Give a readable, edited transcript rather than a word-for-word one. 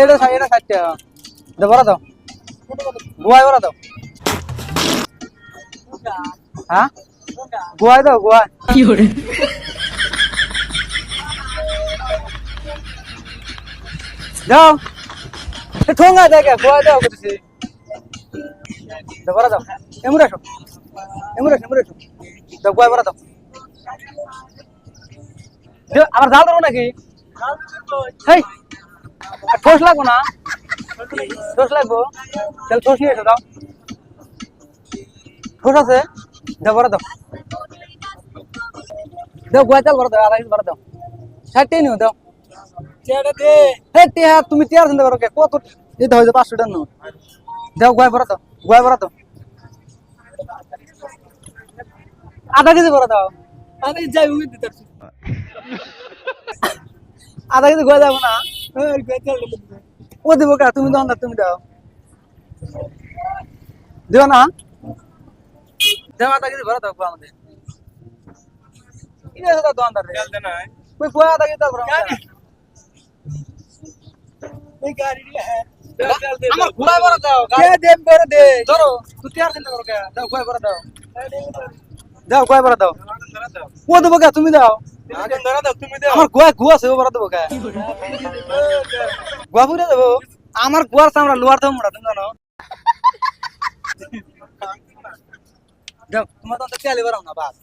এটা 60 টাকা দাও বড় দাও গোয়া বড় দাও হ্যাঁ গোয়া দাও গোয়া কি hore দাও ঠোঙ্গা দেখে গোয়া দাও করছি দাও বড় দাও এমুরে আসো দাও গোয়া বড় দাও আবার জাল ধরো নাকি হেই ঠোস লাগবো না ঠোস লাগবো তাহলে ঠোস নিয়ে এসো দাও ঠোস আছে দাও বড় দাও দাও গোয়া চাল বড় দাও আড়াই বড় দাও 60 নিও দাও তুমি টিয়ার চিন্তা করো কত দিতে হয়েছে 500 টাকা নাও দাও গোয়া বড় দাও আধা কেজি বড় দাও আধা কেজি গোয়া যাবো না ও দিব কা তুমি দাও না তুমি দাও দিও না দাও আধা কেজি ভরা দাও গোয়া আমাদের কি আছে দোকানদার রে কই গোয়া আধা কেজি দাও আমার গোয়া ভরা দাও ধরো তুই টিয়ার চিন্তা করো কে দাও গোয়া ভরা দাও গোয়া ভরা দাও ও দেবো কা তুমি দাও আমার গোয়া সেও ভরা দেবো কা গোয়া পুরে দেবো আমার গোয়ার চামড়া লোয়ার দেবো মোটা তুমি জানো দাও তোমার তো তেলে ভরাও না বাস